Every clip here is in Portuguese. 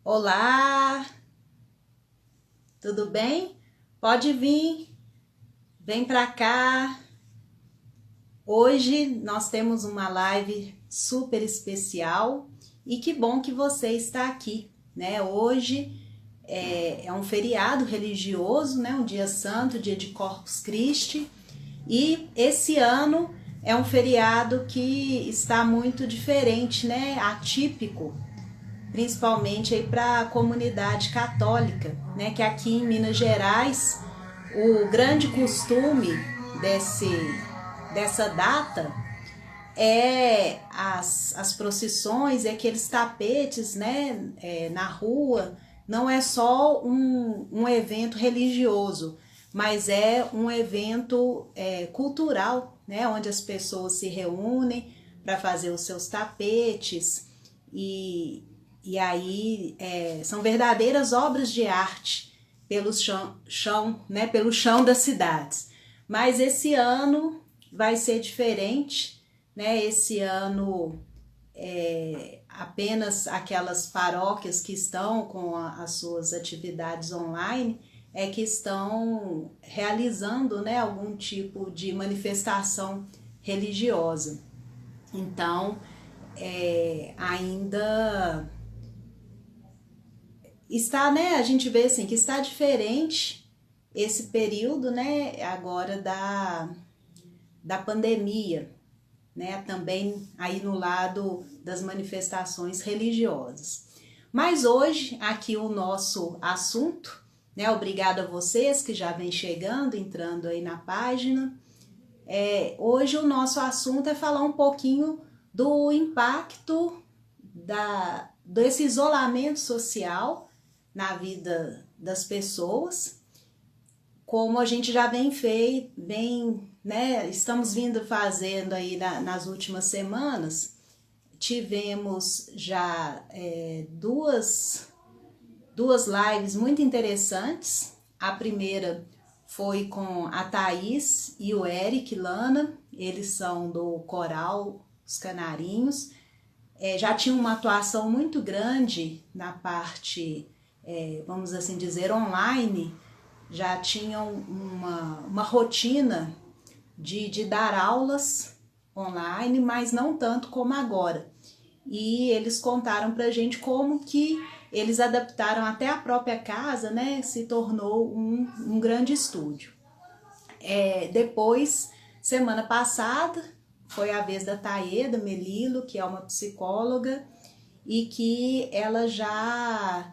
Olá, tudo bem? Pode vir, vem pra cá. Hoje nós temos uma live super especial e que bom que você está aqui, né? Hoje é um feriado religioso, né? Um dia santo, dia de Corpus Christi, e esse ano é um feriado que está muito diferente, né? Atípico, principalmente aí para a comunidade católica, né? Que aqui em Minas Gerais o grande costume dessa data é as procissões, é aqueles tapetes, né? Na rua. Não é só um evento religioso, mas é um evento cultural, né? Onde as pessoas se reúnem para fazer os seus tapetes e, e aí são verdadeiras obras de arte pelo né, pelo chão das cidades. Mas esse ano vai ser diferente, né? Esse ano apenas aquelas paróquias que estão com as suas atividades online que estão realizando, né, algum tipo de manifestação religiosa. Então, ainda está, né? A gente vê assim que está diferente esse período, né? Agora da pandemia, né? Também aí no lado das manifestações religiosas. Mas hoje aqui o nosso assunto, né? Obrigada a vocês que já vem chegando, entrando aí na página. Hoje o nosso assunto é falar um pouquinho do impacto desse isolamento social na vida das pessoas, como a gente já né, estamos vindo fazendo aí nas últimas semanas. Tivemos já duas lives muito interessantes. A primeira foi com a Thaís e o Eric Lana, eles são do Coral Os Canarinhos. Já tinha uma atuação muito grande na parte, vamos assim dizer, online, já tinham uma rotina de dar aulas online, mas não tanto como agora. E eles contaram pra gente como que eles adaptaram até a própria casa, né? Se tornou um grande estúdio. Depois, semana passada, foi a vez da Taeda Melilo, que é uma psicóloga e que ela já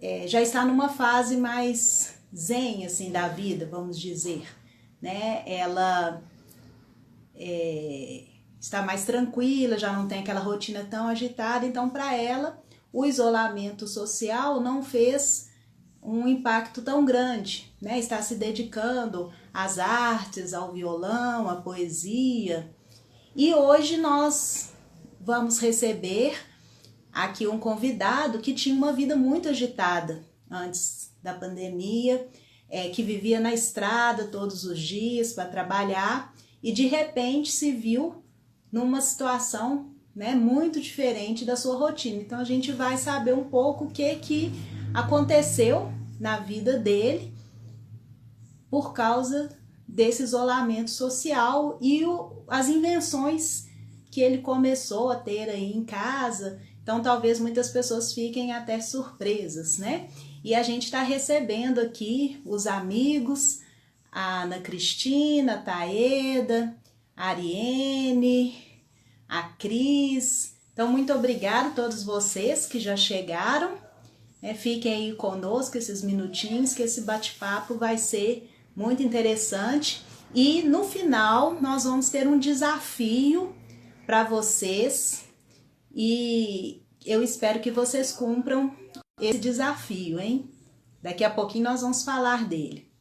está numa fase mais zen, assim, da vida, vamos dizer, né? Ela está mais tranquila, já não tem aquela rotina tão agitada, então para ela o isolamento social não fez um impacto tão grande, né? Está se dedicando às artes, ao violão, à poesia. E hoje nós vamos receber aqui um convidado que tinha uma vida muito agitada antes da pandemia, que vivia na estrada todos os dias para trabalhar e de repente se viu numa situação, né, muito diferente da sua rotina. Então a gente vai saber um pouco o que aconteceu na vida dele por causa desse isolamento social e as invenções que ele começou a ter aí em casa. Então talvez muitas pessoas fiquem até surpresas, né? E a gente está recebendo aqui os amigos, a Ana Cristina, a Taeda, a Ariene, a Cris. Então muito obrigada a todos vocês que já chegaram. Fiquem aí conosco esses minutinhos, que esse bate-papo vai ser muito interessante. E no final nós vamos ter um desafio para vocês e eu espero que vocês cumpram esse desafio, hein? Daqui a pouquinho nós vamos falar dele.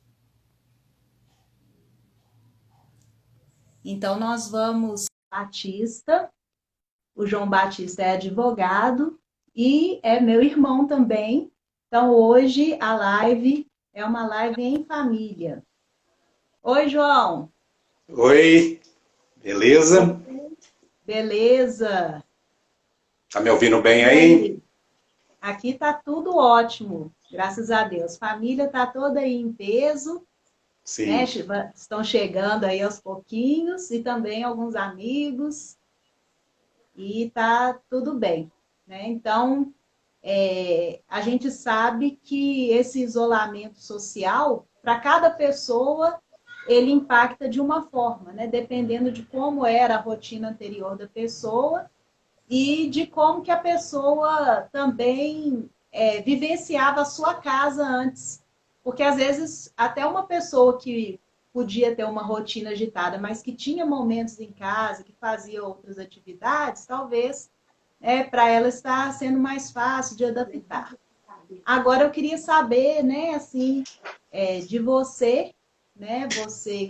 Então nós vamos Batista. O João Batista é advogado e é meu irmão também. Então hoje a live é uma live em família. Oi, João. Oi, beleza? Beleza. Tá me ouvindo bem E aí? aí? Aqui tá tudo ótimo, graças a Deus. Família tá toda aí em peso, né? Sim. Estão chegando aí aos pouquinhos e também alguns amigos e tá tudo bem, né? Então, a gente sabe que esse isolamento social, para cada pessoa, ele impacta de uma forma, né? Dependendo de como era a rotina anterior da pessoa e de como que a pessoa também vivenciava a sua casa antes. Porque às vezes até uma pessoa que podia ter uma rotina agitada, mas que tinha momentos em casa, que fazia outras atividades, talvez para ela está sendo mais fácil de adaptar. Agora eu queria saber, né, assim, de você, né, você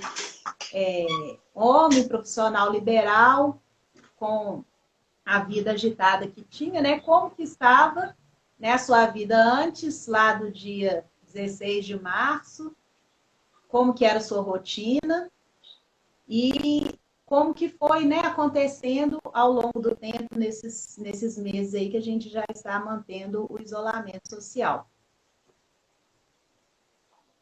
homem, profissional liberal, com a vida agitada que tinha, né, como que estava, né, a sua vida antes, lá do dia 16 de março, como que era a sua rotina e como que foi, né, acontecendo ao longo do tempo, nesses meses aí que a gente já está mantendo o isolamento social.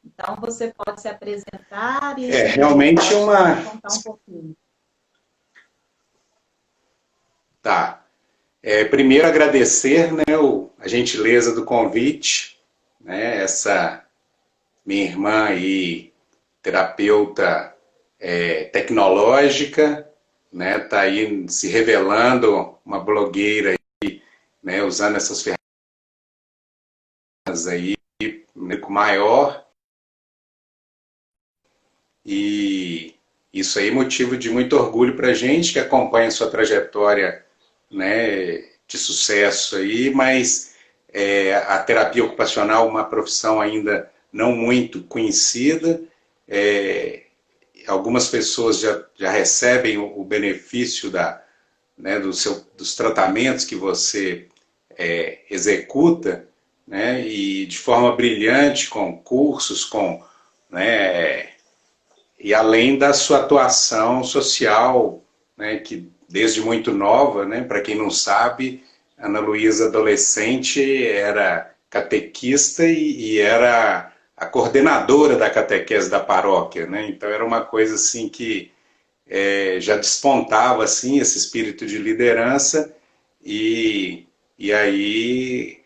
Então, você pode se apresentar É e realmente pode uma. contar um pouquinho. Tá. Primeiro agradecer, né, a gentileza do convite, né, essa minha irmã aí, terapeuta tecnológica, né, tá aí se revelando uma blogueira, né, usando essas ferramentas aí, né, com maior, e isso aí é motivo de muito orgulho para a gente que acompanha a sua trajetória, né, de sucesso aí, mas a terapia ocupacional é uma profissão ainda não muito conhecida. É, Algumas pessoas já recebem o benefício né, dos tratamentos que você executa, né, e de forma brilhante, com cursos, né, e além da sua atuação social, né, que desde muito nova, né, para quem não sabe, Ana Luísa, adolescente, era catequista e era a coordenadora da catequese da paróquia, né? Então era uma coisa assim que já despontava assim esse espírito de liderança e aí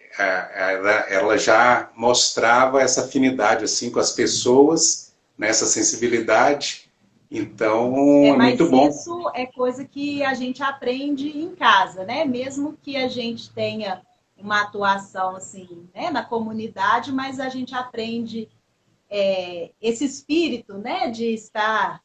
ela já mostrava essa afinidade assim com as pessoas, nessa sensibilidade. Então é muito Mas bom. isso é coisa que a gente aprende em casa, né? Mesmo que a gente tenha uma atuação assim, né, na comunidade, mas a gente aprende esse espírito, né, de estar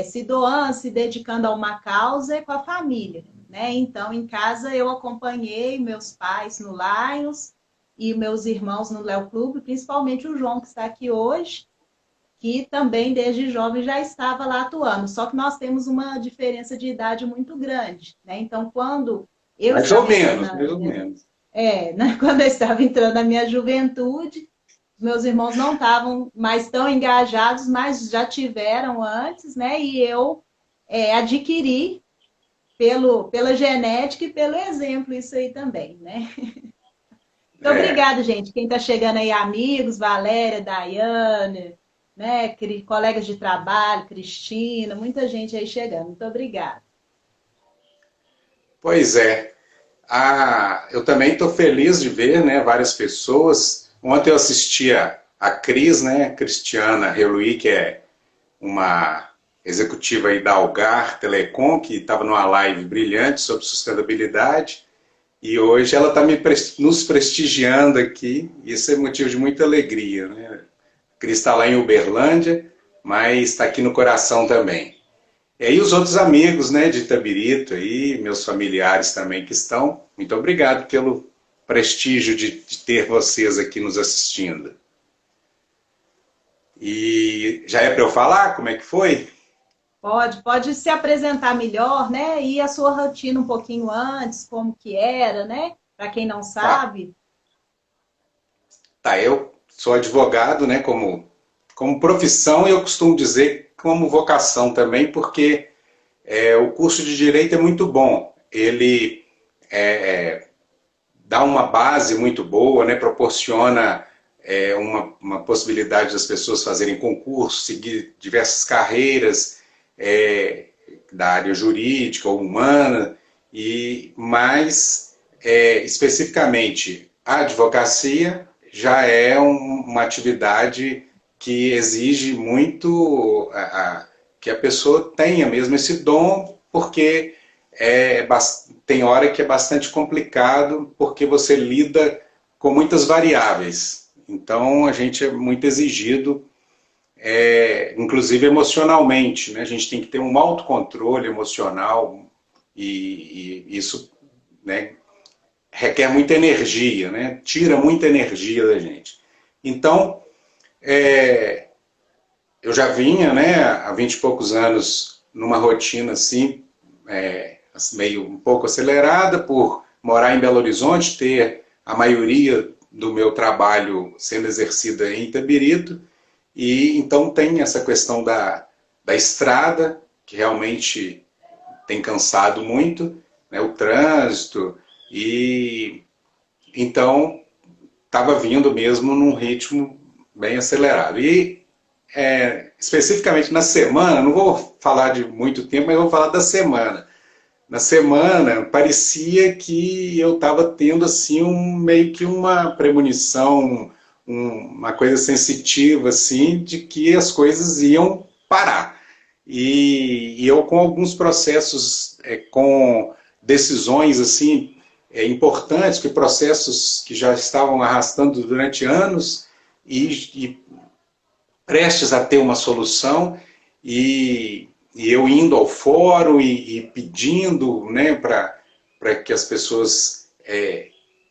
se doando, se dedicando a uma causa com a família, né? Então, em casa eu acompanhei meus pais no Lions e meus irmãos no Léo Clube, principalmente o João que está aqui hoje, que também desde jovem já estava lá atuando. Só que nós temos uma diferença de idade muito grande, né? Então, quando eu Mais ou estava entrando menos, mais ou menos. né? Quando eu estava entrando na minha juventude, meus irmãos não estavam mais tão engajados, mas já tiveram antes, né? E eu adquiri pela genética e pelo exemplo isso aí também, né? Muito É. obrigada, gente. Quem está chegando aí, amigos, Valéria, Daiane, né? Colegas de trabalho, Cristina, muita gente aí chegando. Muito obrigada. Pois é. Eu também estou feliz de ver, né, várias pessoas. Ontem eu assisti a Cris, né, Cristiana Reluí, que é uma executiva aí da Algar Telecom, que estava numa live brilhante sobre sustentabilidade, e hoje ela está nos prestigiando aqui, e isso é motivo de muita alegria, né? A Cris está lá em Uberlândia, mas está aqui no coração também. E aí os outros amigos, né, de Itabirito aí, meus familiares também que estão, muito obrigado pelo prestígio de ter vocês aqui nos assistindo. E já é para eu falar como é que foi? Pode se apresentar melhor, né? E a sua rotina um pouquinho antes, como que era, né? Para quem não Tá, sabe. tá, eu sou advogado, né, como profissão e eu costumo dizer como vocação também, porque o curso de Direito é muito bom. Ele dá uma base muito boa, né? Proporciona uma possibilidade das pessoas fazerem concurso, seguir diversas carreiras da área jurídica ou humana, e mais especificamente a advocacia já é uma atividade que exige muito que a pessoa tenha mesmo esse dom, porque tem hora que é bastante complicado, porque você lida com muitas variáveis. Então, a gente é muito exigido, inclusive emocionalmente, né? A gente tem que ter um autocontrole emocional e isso, né, requer muita energia, né? Tira muita energia da gente. Então, eu já vinha, né, há 20 e poucos anos numa rotina assim, meio um pouco acelerada por morar em Belo Horizonte, ter a maioria do meu trabalho sendo exercida em Itabirito, e então tem essa questão da estrada, que realmente tem cansado muito, né, o trânsito, e então estava vindo mesmo num ritmo bem acelerado. E especificamente na semana, não vou falar de muito tempo, mas vou falar da semana. Na semana, parecia que eu estava tendo assim meio que uma premonição, uma coisa sensitiva assim, de que as coisas iam parar. E eu com alguns processos, com decisões assim importantes, que processos que já estavam arrastando durante anos e prestes a ter uma solução, e eu indo ao fórum e pedindo, né, para que as pessoas,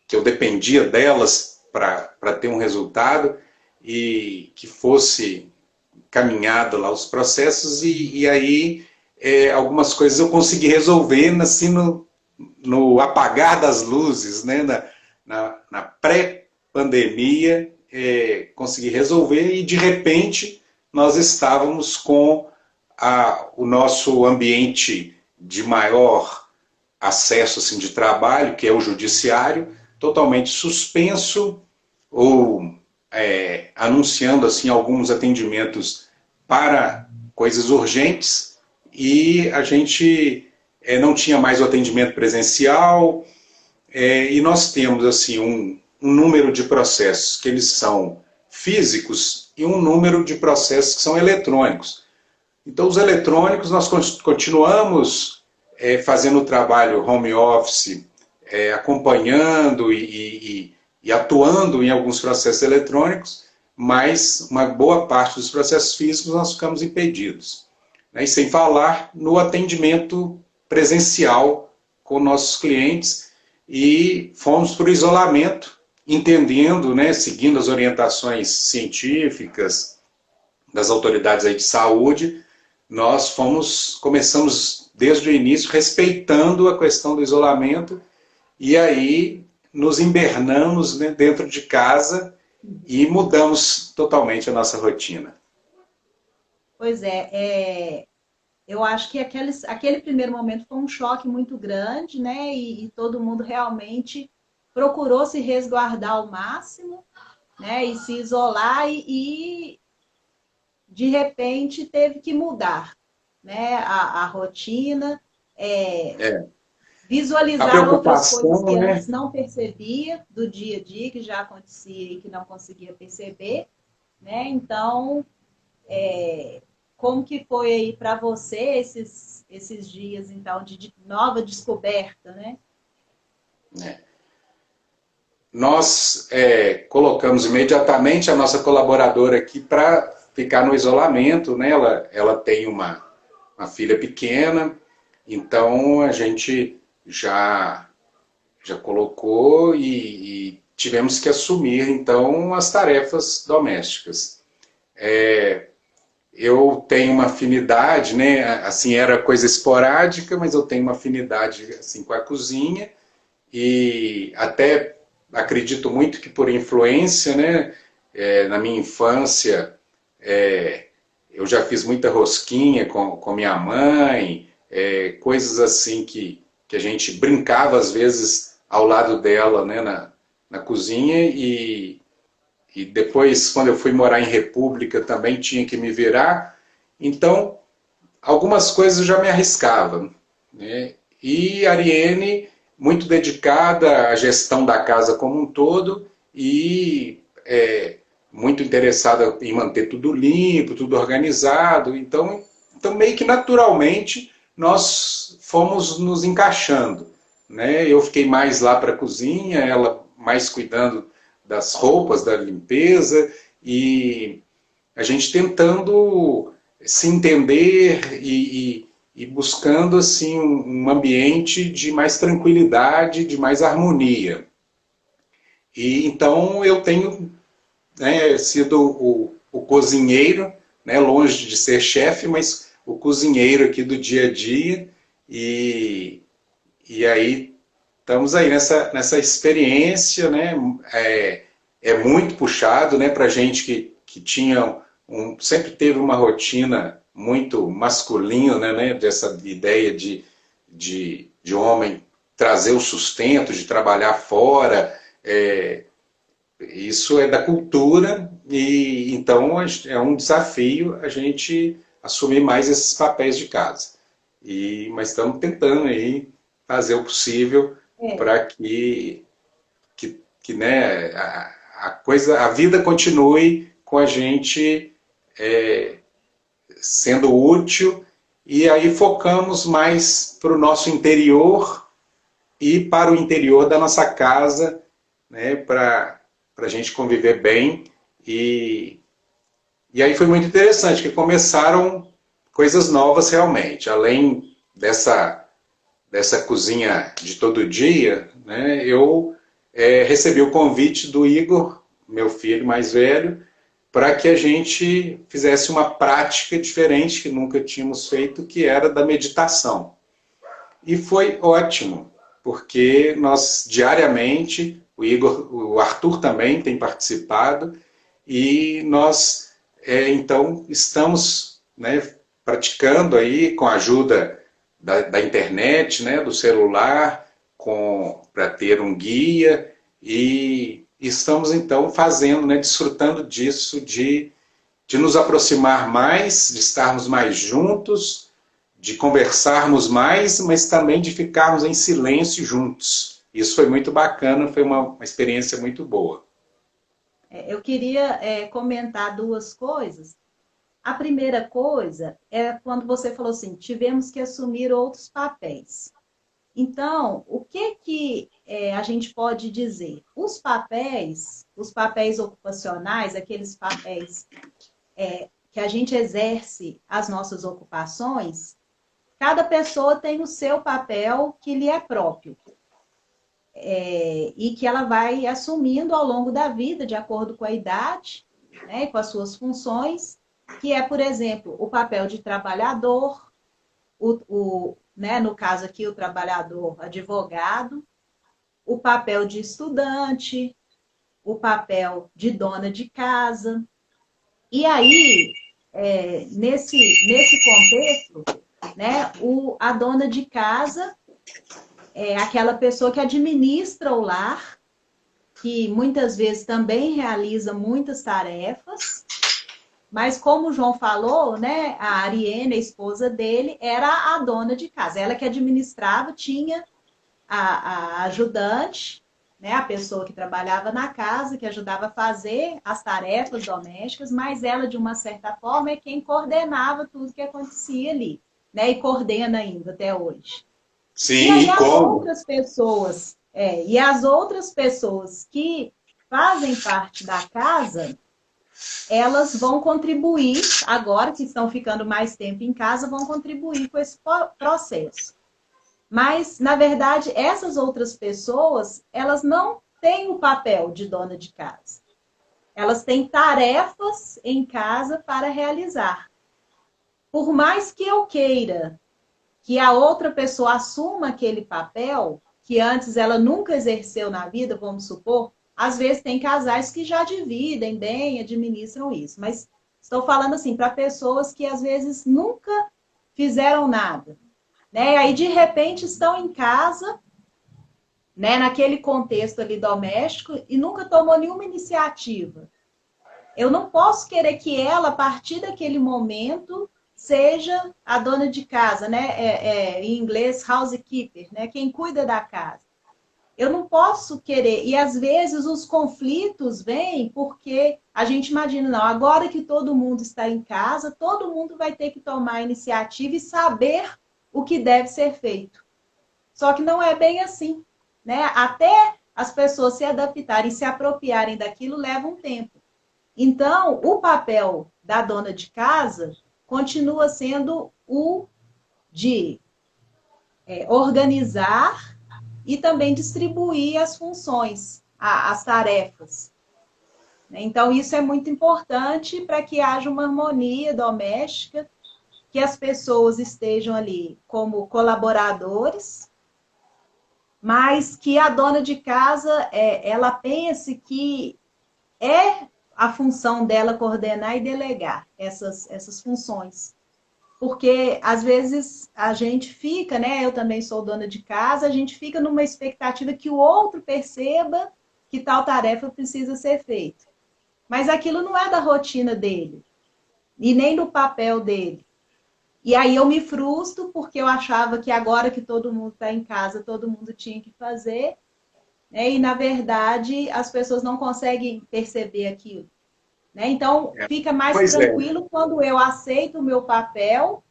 que eu dependia delas para ter um resultado, e que fosse caminhado lá os processos, e aí algumas coisas eu consegui resolver assim, no apagar das luzes, né, na pré-pandemia, consegui resolver, e de repente nós estávamos com o nosso ambiente de maior acesso assim, de trabalho, que é o judiciário, totalmente suspenso, ou anunciando assim, alguns atendimentos para coisas urgentes, e a gente não tinha mais o atendimento presencial, e nós temos assim um número de processos que eles são físicos e um número de processos que são eletrônicos. Então, os eletrônicos, nós continuamos fazendo o trabalho home office, acompanhando e atuando em alguns processos eletrônicos, mas uma boa parte dos processos físicos nós ficamos impedidos. Né? E sem falar no atendimento presencial com nossos clientes, e fomos para o isolamento, entendendo, né, seguindo as orientações científicas das autoridades aí de saúde, nós começamos desde o início respeitando a questão do isolamento, e aí nos invernamos, né, dentro de casa e mudamos totalmente a nossa rotina. Pois eu acho que aquele primeiro momento foi um choque muito grande, né? E todo mundo realmente procurou se resguardar ao máximo, né? E se isolar, e de repente teve que mudar, né? A rotina, A visualizar outras coisas preocupação, que né? antes não percebia do dia a dia, que já acontecia e que não conseguia perceber, né? Então, como que foi aí para você esses dias, então, de nova descoberta, né? Nós colocamos imediatamente a nossa colaboradora aqui para ficar no isolamento, né? Ela tem uma filha pequena, então a gente já colocou, e tivemos que assumir então as tarefas domésticas. Eu tenho uma afinidade, né? Assim, era coisa esporádica, mas eu tenho uma afinidade assim com a cozinha, e até acredito muito que por influência, né? Na minha infância, eu já fiz muita rosquinha com minha mãe, coisas assim que a gente brincava às vezes ao lado dela, né, na cozinha, e depois, quando eu fui morar em República, também tinha que me virar. Então, algumas coisas eu já me arriscava, né? E a Ariane, muito dedicada à gestão da casa como um todo, e muito interessada em manter tudo limpo, tudo organizado. Então meio que naturalmente, nós fomos nos encaixando, né? Eu fiquei mais lá para a cozinha, ela mais cuidando das roupas, da limpeza, e a gente tentando se entender e buscando assim um ambiente de mais tranquilidade, de mais harmonia. E então eu tenho, né, sido o cozinheiro, né, longe de ser chefe, mas o cozinheiro aqui do dia a dia, e, e aí estamos aí nessa experiência, né, é muito puxado, né, para gente que tinha sempre teve uma rotina muito masculina, né, dessa ideia de homem trazer o sustento, de trabalhar fora, isso é da cultura, e então é um desafio a gente assumir mais esses papéis de casa. Mas estamos tentando aí fazer o possível É, para que né, a vida continue com a gente sendo útil, e aí focamos mais para o nosso interior e para o interior da nossa casa, né, para a gente conviver bem. E, e aí foi muito interessante, que começaram coisas novas realmente, além dessa cozinha de todo dia, né, eu recebi o convite do Igor, meu filho mais velho, para que a gente fizesse uma prática diferente que nunca tínhamos feito, que era da meditação. E foi ótimo, porque nós diariamente, o Igor, o Arthur também tem participado, e nós então estamos, né, praticando aí com a ajuda da internet, né, do celular, para ter um guia, e estamos então fazendo, né, desfrutando disso, de nos aproximar mais, de estarmos mais juntos, de conversarmos mais, mas também de ficarmos em silêncio juntos. Isso foi muito bacana, foi uma experiência muito boa. eu queria comentar duas coisas. A primeira coisa é quando você falou assim, tivemos que assumir outros papéis. Então, o que a gente pode dizer? Os papéis ocupacionais, aqueles papéis que a gente exerce as nossas ocupações, cada pessoa tem o seu papel que lhe é próprio. E que ela vai assumindo ao longo da vida, de acordo com a idade, né, com as suas funções, que é, por exemplo, o papel de trabalhador, né, no caso aqui, o trabalhador advogado, o papel de estudante, o papel de dona de casa. E aí, nesse contexto, né, a dona de casa é aquela pessoa que administra o lar, que muitas vezes também realiza muitas tarefas, mas como o João falou, né, a Ariane, a esposa dele, era a dona de casa. Ela que administrava, tinha a ajudante, né, a pessoa que trabalhava na casa, que ajudava a fazer as tarefas domésticas, mas ela, de uma certa forma, é quem coordenava tudo que acontecia ali, né, e coordena ainda até hoje. E Sim, aí e como? as outras pessoas que fazem parte da casa, elas vão contribuir, agora que estão ficando mais tempo em casa, vão contribuir com esse processo. Mas, na verdade, essas outras pessoas, elas não têm o papel de dona de casa. Elas têm tarefas em casa para realizar. Por mais que eu queira que a outra pessoa assuma aquele papel, que antes ela nunca exerceu na vida, vamos supor, às vezes tem casais que já dividem bem, administram isso, mas estou falando assim, para pessoas que às vezes nunca fizeram nada, né? Aí de repente estão em casa, né, naquele contexto ali doméstico e nunca tomou nenhuma iniciativa. Eu não posso querer que ela, a partir daquele momento, seja a dona de casa, né? Em inglês, housekeeper, né? Quem cuida da casa. Eu não posso querer. E às vezes os conflitos vêm porque a gente imagina, não, agora que todo mundo está em casa, todo mundo vai ter que tomar a iniciativa e saber o que deve ser feito. Só que não é bem assim, né? Até as pessoas se adaptarem, se apropriarem daquilo, leva um tempo. Então, o papel da dona de casa continua sendo o de organizar e também distribuir as funções, as tarefas. Então, isso é muito importante para que haja uma harmonia doméstica, que as pessoas estejam ali como colaboradores, mas que a dona de casa, ela pense que é a função dela coordenar e delegar essas funções. Porque, às vezes, a gente fica, né? Eu também sou dona de casa, a gente fica numa expectativa que o outro perceba que tal tarefa precisa ser feita. Mas aquilo não é da rotina dele, e nem do papel dele. E aí eu me frustro porque eu achava que agora que todo mundo está em casa, todo mundo tinha que fazer, né? E, na verdade, as pessoas não conseguem perceber aquilo. Né? Então, fica mais Pois é. tranquilo quando eu aceito o meu papel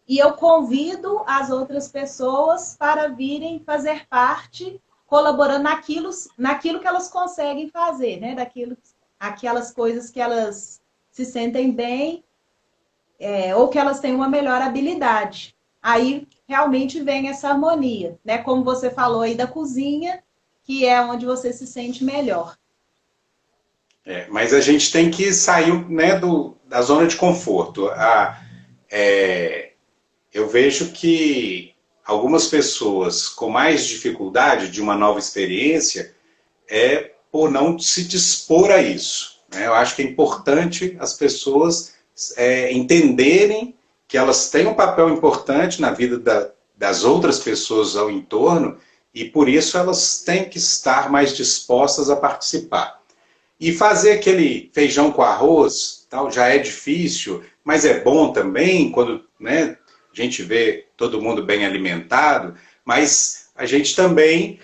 e eu convido as outras pessoas para virem fazer parte, colaborando naquilo que elas conseguem fazer, né? Aquelas coisas que elas se sentem bem, ou que elas têm uma melhor habilidade. Aí realmente vem essa harmonia, né? Como você falou aí da cozinha, que é onde você se sente melhor. Mas a gente tem que sair, né, da zona de conforto. Eu vejo que algumas pessoas com mais dificuldade de uma nova experiência é por não se dispor a isso. Né? Eu acho que é importante as pessoas entenderem que elas têm um papel importante na vida das outras pessoas ao entorno e por isso elas têm que estar mais dispostas a participar. E fazer aquele feijão com arroz tal, já é difícil, mas é bom também quando, né, a gente vê todo mundo bem alimentado, mas a gente também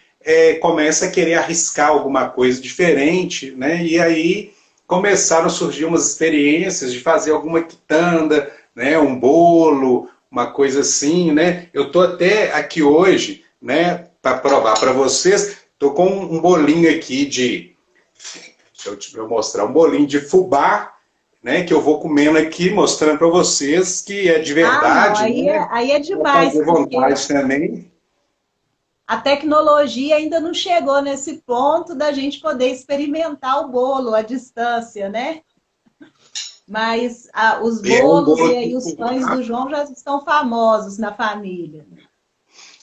começa a querer arriscar alguma coisa diferente, né? E aí começaram a surgir umas experiências de fazer alguma quitanda, né? Um bolo, uma coisa assim, né? Eu estou até aqui hoje, né, para provar para vocês, estou com um bolinho aqui deixa eu mostrar, um bolinho de fubá, né, que eu vou comendo aqui, mostrando para vocês que é de Não, verdade, aí né? aí é Vou demais, fazer porque vontade também. a tecnologia ainda não chegou nesse ponto da gente poder experimentar o bolo à distância, né? Mas os E é um bolos e bolo de aí os pães fubá, do João já estão famosos na família.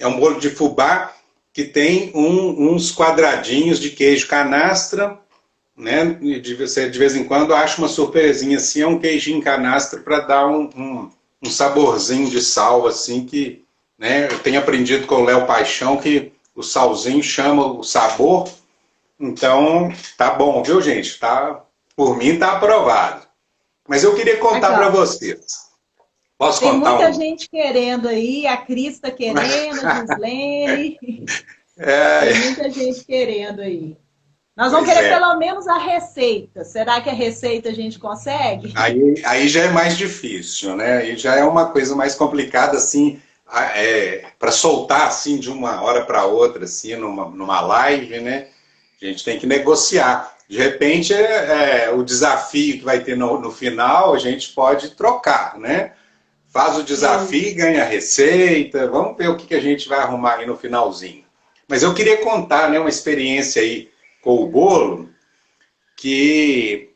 é um bolo de fubá que tem uns quadradinhos de queijo canastra, né? E você de vez em quando acha uma surpresinha assim, é um queijinho canastra para dar um saborzinho de sal assim que, né? Eu tenho aprendido com o Léo Paixão que o salzinho chama o sabor. Então, tá bom, viu, gente? Tá, por mim tá aprovado. Mas eu queria Aqui, contar para ó, vocês. Posso tem contar muita um? gente querendo aí, a Cris está querendo, a Gislene, tem É, muita gente querendo aí. Nós vamos pois querer é. pelo menos a receita. Será que a receita a gente consegue? Aí já é mais difícil, né? Aí já é uma coisa mais complicada, assim, para soltar, assim, de uma hora para outra, assim, numa live, né? A gente tem que negociar. De repente, o desafio que vai ter no final, a gente pode trocar, né? Faz o desafio e Isso. ganha a receita. Vamos ver o que a gente vai arrumar aí no finalzinho. Mas eu queria contar, né, uma experiência aí com o bolo, que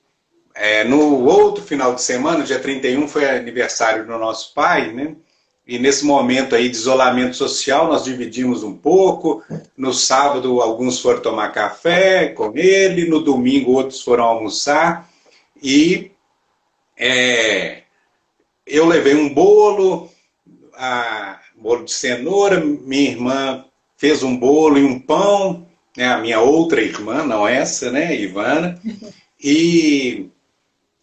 no outro final de semana, dia 31, foi aniversário do nosso pai, né? E nesse momento aí de isolamento social, nós dividimos um pouco. No sábado, alguns foram tomar café com ele, no domingo, outros foram almoçar. E eu levei um bolo, bolo de cenoura, minha irmã fez um bolo e um pão, né, a minha outra irmã, não essa, né, Ivana, e,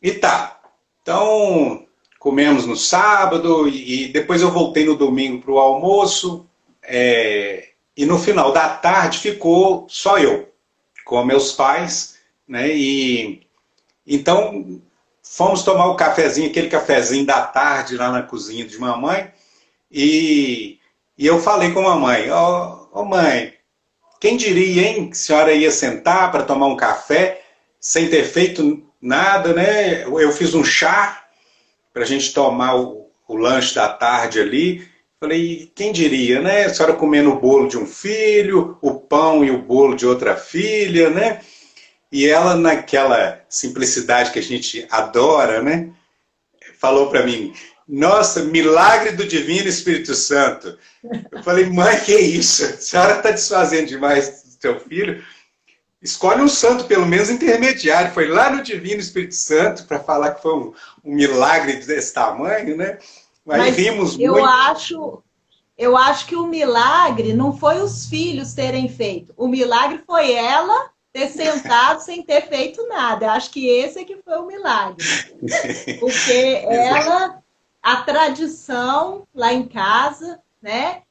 e tá. Então, comemos no sábado e depois eu voltei no domingo para o almoço, e no final da tarde ficou só eu, com meus pais, né, e então fomos tomar o cafezinho, aquele cafezinho da tarde lá na cozinha de mamãe, e eu falei com a mamãe, ó mãe, quem diria, hein, que a senhora ia sentar para tomar um café sem ter feito nada, né? Eu fiz um chá para a gente tomar o lanche da tarde ali. Falei, quem diria, né? A senhora comendo o bolo de um filho, o pão e o bolo de outra filha, né? E ela, naquela simplicidade que a gente adora, né? Falou para mim, nossa, milagre do Divino Espírito Santo. Eu falei, mãe, que isso? A senhora está desfazendo demais do seu filho? Escolhe um santo, pelo menos intermediário. Foi lá no Divino Espírito Santo para falar que foi um milagre desse tamanho, né? Aí Mas rimos muito. eu acho que o milagre não foi os filhos terem feito. O milagre foi ela ter sentado sem ter feito nada. Eu acho que esse é que foi o milagre. Porque ela, a tradição lá em casa, né,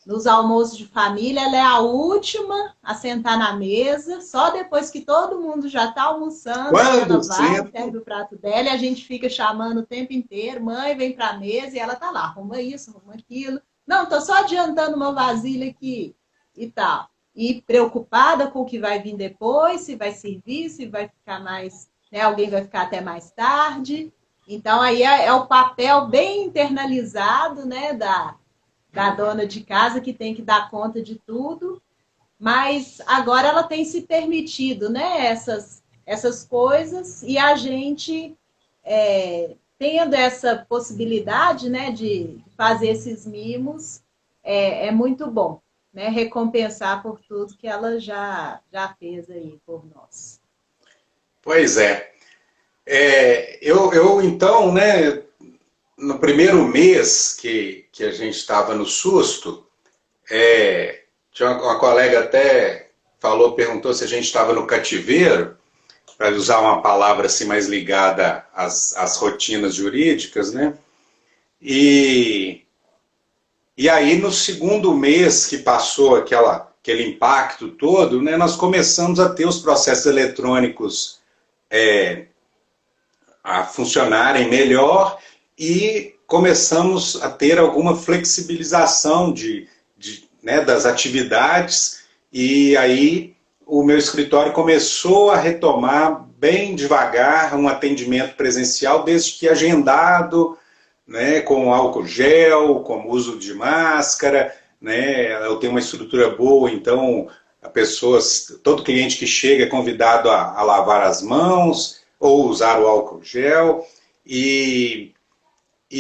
nos almoços de família, ela é a última a sentar na mesa, só depois que todo mundo já está almoçando, ela vai, serve o prato dela, e a gente fica chamando o tempo inteiro, mãe, vem para a mesa, e ela tá lá, arruma isso, arruma aquilo. Não, tô só adiantando uma vasilha aqui e tal. E preocupada com o que vai vir depois, se vai servir, se vai ficar mais, né, alguém vai ficar até mais tarde. Então, aí é o papel bem internalizado, né, da dona de casa, que tem que dar conta de tudo, mas agora ela tem se permitido, né, essas coisas, e a gente, tendo essa possibilidade, né, de fazer esses mimos, é muito bom, né, recompensar por tudo que ela já fez aí por nós. Pois é. Eu então, né, no primeiro mês que a gente estava no susto, tinha uma colega até falou, perguntou se a gente estava no cativeiro, para usar uma palavra assim mais ligada às rotinas jurídicas, né? E aí no segundo mês que passou aquele impacto todo, né, nós começamos a ter os processos eletrônicos a funcionarem melhor e começamos a ter alguma flexibilização né, das atividades, e aí o meu escritório começou a retomar bem devagar um atendimento presencial, desde que agendado, né, com álcool gel, com uso de máscara, né, eu tenho uma estrutura boa, então todo cliente que chega é convidado a lavar as mãos ou usar o álcool gel, e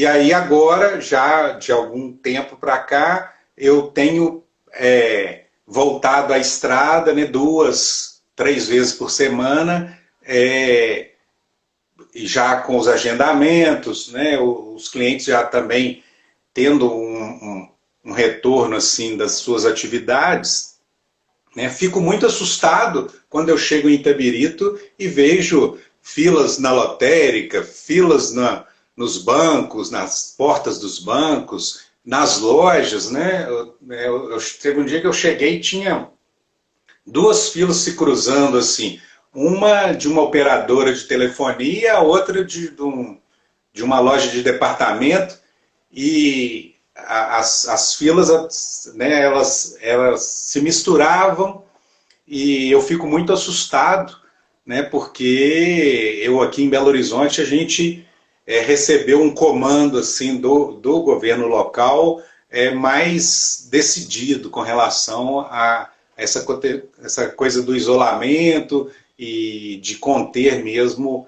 aí agora, já de algum tempo para cá, eu tenho voltado à estrada, né, 2, 3 vezes por semana, e já com os agendamentos, né, os clientes já também tendo um retorno assim das suas atividades, né. Fico muito assustado quando eu chego em Itabirito e vejo filas na lotérica, filas nos bancos, nas portas dos bancos, nas lojas, né? Teve um dia que eu cheguei e tinha 2 filas se cruzando assim, uma de uma operadora de telefonia, a outra de uma loja de departamento, e as filas, né, elas se misturavam, e eu fico muito assustado, né, porque eu aqui em Belo Horizonte, a gente recebeu um comando assim do governo local mais decidido com relação a essa coisa do isolamento e de conter mesmo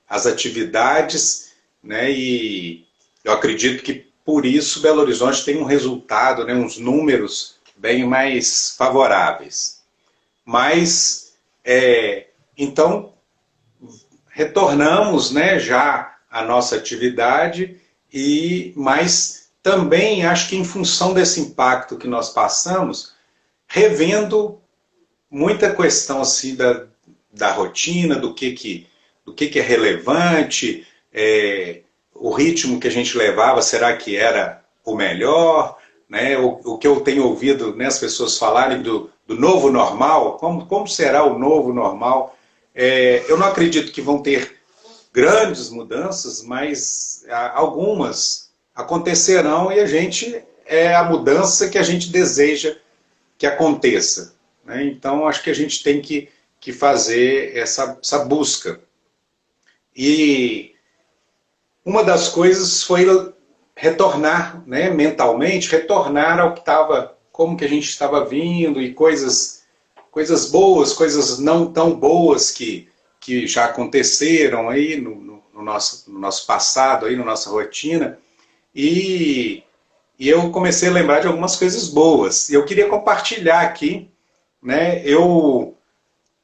as atividades, né, e eu acredito que por isso Belo Horizonte tem um resultado, né, uns números bem mais favoráveis. Mas, então, retornamos, né, já à nossa atividade, mas também acho que em função desse impacto que nós passamos, revendo muita questão assim da rotina, do que é relevante, o ritmo que a gente levava, será que era o melhor? Né? O que eu tenho ouvido, né, as pessoas falarem do novo normal, como será o novo normal? Eu não acredito que vão ter grandes mudanças, mas algumas acontecerão e é a mudança que a gente deseja que aconteça. Né? Então, acho que a gente tem que fazer essa busca. E uma das coisas foi retornar, né, mentalmente, retornar ao que estava, como que a gente estava vindo e coisas boas, coisas não tão boas que já aconteceram aí no nosso passado, aí, na nossa rotina. E eu comecei a lembrar de algumas coisas boas. E eu queria compartilhar aqui, né? Eu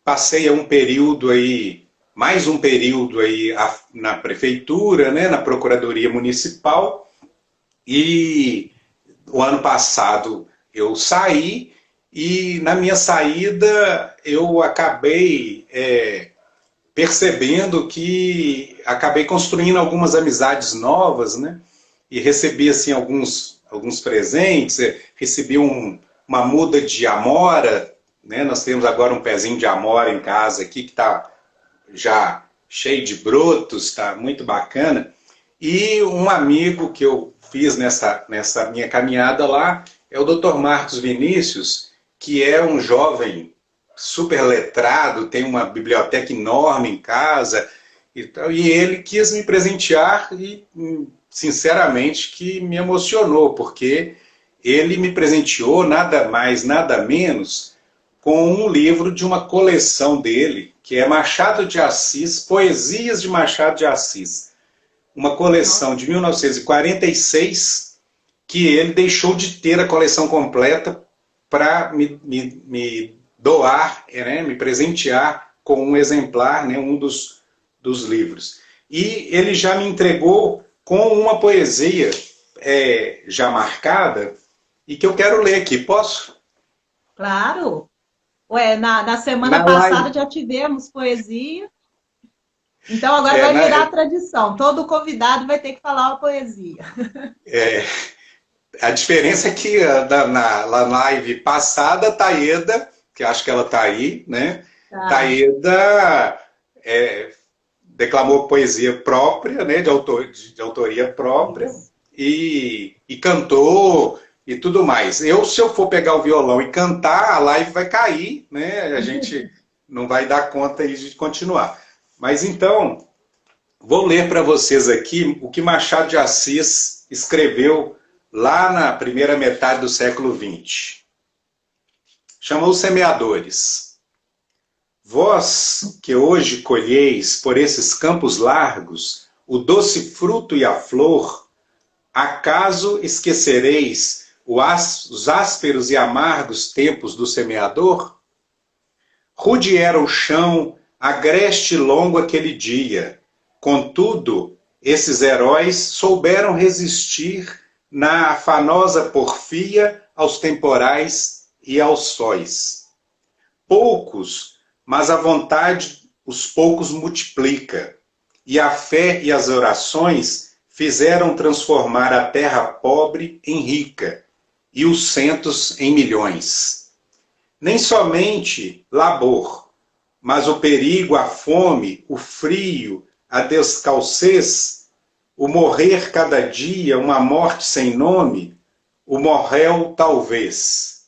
passei um período aí, mais um período aí na prefeitura, né, na Procuradoria Municipal, e o ano passado eu saí, e na minha saída eu acabei percebendo que acabei construindo algumas amizades novas, né? E recebi assim alguns presentes, recebi uma muda de amora, né? Nós temos agora um pezinho de amora em casa aqui que está já cheio de brotos, está muito bacana. E um amigo que eu fiz nessa minha caminhada lá é o Dr. Marcos Vinícius, que é um jovem super letrado, tem uma biblioteca enorme em casa, e ele quis me presentear e, sinceramente, que me emocionou, porque ele me presenteou nada mais, nada menos, com um livro de uma coleção dele, que é Machado de Assis, Poesias de Machado de Assis. Uma coleção de 1946, que ele deixou de ter a coleção completa para me doar, né, me presentear com um exemplar, né, um dos livros. E ele já me entregou com uma poesia já marcada e que eu quero ler aqui. Posso? Claro. Ué, na semana Na passada live. já tivemos poesia, então agora vai Na, virar tradição. Todo convidado vai ter que falar uma poesia. a diferença é que na live passada, a Taeda, que acho que ela está aí, né? Tá. Taeda declamou poesia própria, né? De autoria própria, Isso. e cantou e tudo mais. Se eu for pegar o violão e cantar, a live vai cair, né? A gente não vai dar conta aí de continuar. Mas então, vou ler para vocês aqui o que Machado de Assis escreveu lá na primeira metade do século XX. Chamou os semeadores. Vós que hoje colheis por esses campos largos o doce fruto e a flor, acaso esquecereis os ásperos e amargos tempos do semeador? Rude era o chão, agreste e longo aquele dia. Contudo, esses heróis souberam resistir na afanosa porfia aos temporais e aos sóis. Poucos, mas a vontade os poucos multiplica, e a fé e as orações fizeram transformar a terra pobre em rica, e os centos em milhões. Nem somente labor, mas o perigo, a fome, o frio, a descalcez, o morrer cada dia, uma morte sem nome, o morreu talvez.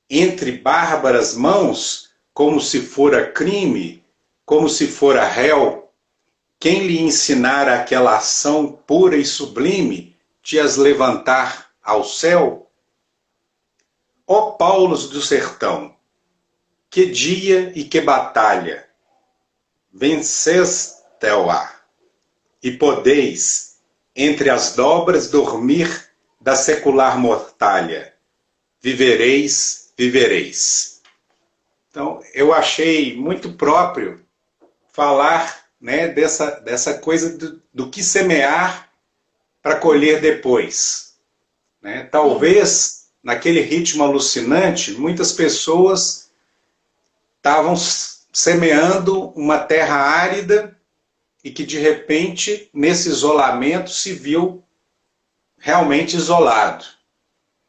Entre bárbaras mãos, como se fora crime, como se fora réu, quem lhe ensinara aquela ação pura e sublime de as levantar ao céu? Ó Paulos do sertão, que dia e que batalha, venceste-a, e podeis, entre as dobras, dormir da secular mortalha. Vivereis, vivereis. Então, eu achei muito próprio falar, né, dessa coisa do que semear para colher depois. né? Sim. Talvez, naquele ritmo alucinante, muitas pessoas estavam semeando uma terra árida e que, de repente, nesse isolamento, se viu realmente isolado.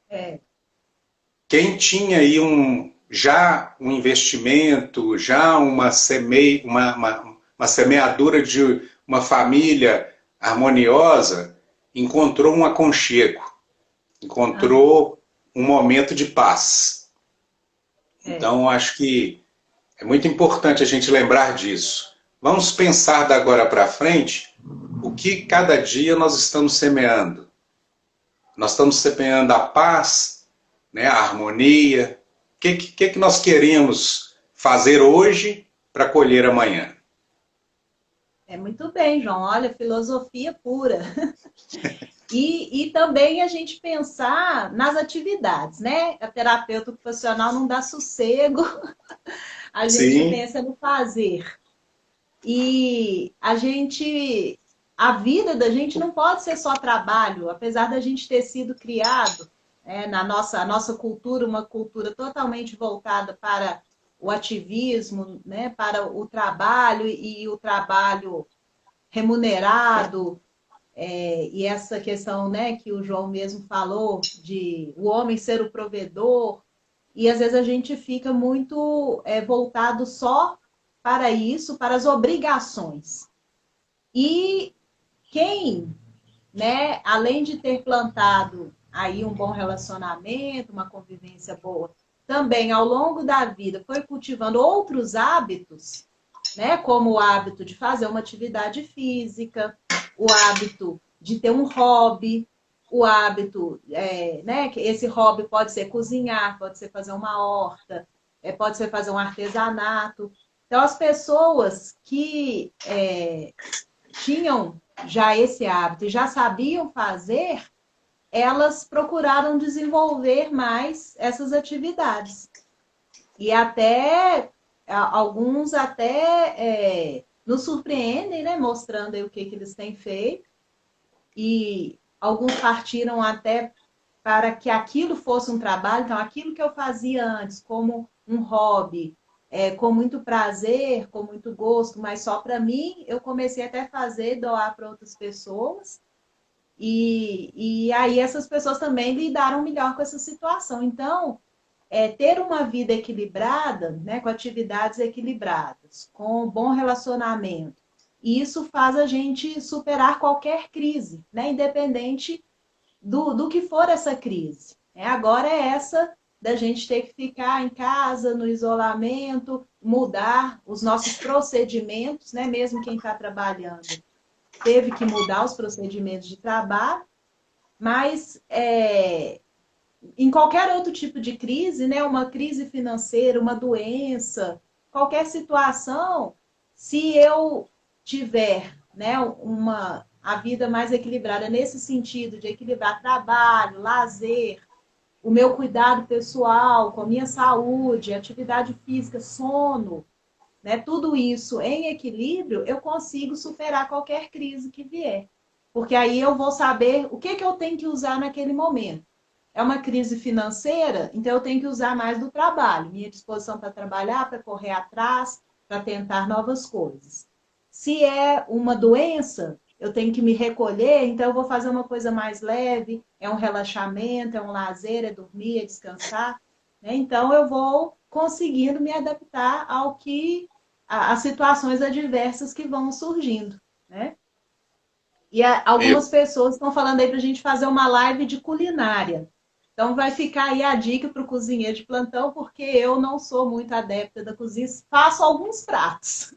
É. Quem tinha aí já um investimento, já uma semeadura de uma família harmoniosa, encontrou um aconchego, Aham. encontrou um momento de paz. É. Então, acho que é muito importante a gente lembrar disso. Vamos pensar da agora para frente o que cada dia nós estamos semeando. Nós estamos semeando a paz, né, a harmonia. O que nós queremos fazer hoje para colher amanhã? É muito bem, João. Olha, filosofia pura. E também a gente pensar nas atividades, né? A terapeuta ocupacional não dá sossego, a gente Sim, pensa no fazer. E a vida da gente não pode ser só trabalho, apesar da gente ter sido criado, na a nossa cultura, uma cultura totalmente voltada para o ativismo, né, para o trabalho e o trabalho remunerado, e essa questão, né, que o João mesmo falou, de o homem ser o provedor, e às vezes a gente fica muito voltado só para isso, para as obrigações. E quem, né, além de ter plantado aí um bom relacionamento, uma convivência boa, também ao longo da vida foi cultivando outros hábitos, né, como o hábito de fazer uma atividade física, o hábito de ter um hobby, o hábito, né, que esse hobby pode ser cozinhar, pode ser fazer uma horta, pode ser fazer um artesanato. Então, as pessoas que tinham já esse hábito e já sabiam fazer, elas procuraram desenvolver mais essas atividades. E até alguns nos surpreendem, né, mostrando aí o que eles têm feito. E alguns partiram até para que aquilo fosse um trabalho. Então, aquilo que eu fazia antes como um hobby, com muito prazer, com muito gosto, mas só para mim, eu comecei até a fazer, doar para outras pessoas. E aí essas pessoas também lidaram melhor com essa situação. Então, ter uma vida equilibrada, né, com atividades equilibradas, com um bom relacionamento, e isso faz a gente superar qualquer crise, né, independente do que for essa crise. Agora é essa da gente ter que ficar em casa, no isolamento, mudar os nossos procedimentos, né, mesmo quem está trabalhando teve que mudar os procedimentos de trabalho, mas em qualquer outro tipo de crise, né, uma crise financeira, uma doença, qualquer situação, se eu tiver, né, a vida mais equilibrada nesse sentido de equilibrar trabalho, lazer, o meu cuidado pessoal com a minha saúde, atividade física, sono, né, tudo isso em equilíbrio, eu consigo superar qualquer crise que vier. Porque aí eu vou saber o que eu tenho que usar naquele momento. É uma crise financeira, então eu tenho que usar mais do trabalho, minha disposição para trabalhar, para correr atrás, para tentar novas coisas. Se é uma doença, eu tenho que me recolher, então eu vou fazer uma coisa mais leve, é um relaxamento, é um lazer, é dormir, é descansar. Né? Então eu vou conseguindo me adaptar ao que as situações adversas que vão surgindo. Né? E algumas eu, pessoas estão falando aí para a gente fazer uma live de culinária. Então vai ficar aí a dica para o cozinheiro de plantão, porque eu não sou muito adepta da cozinha, faço alguns pratos,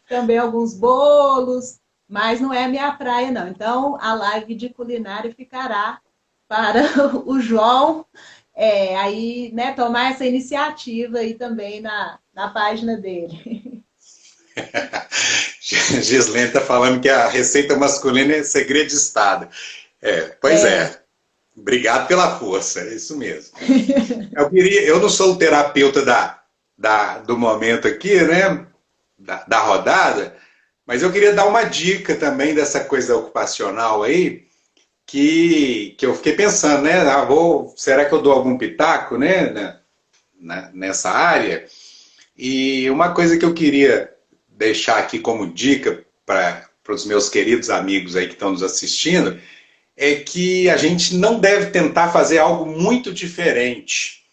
também alguns bolos, mas não é a minha praia, não. Então a live de culinária ficará para o João aí, né, tomar essa iniciativa aí também na página dele. Gislene está falando que a receita masculina é segredo de Estado. Pois É, é. Obrigado pela força, é isso mesmo. Eu não sou o terapeuta do momento aqui, né? Da rodada, mas eu queria dar uma dica também dessa coisa ocupacional aí, que eu fiquei pensando, né? Será que eu dou algum pitaco, né, nessa área? E uma coisa que eu queria deixar aqui como dica para os meus queridos amigos aí que estão nos assistindo é que a gente não deve tentar fazer algo muito diferente,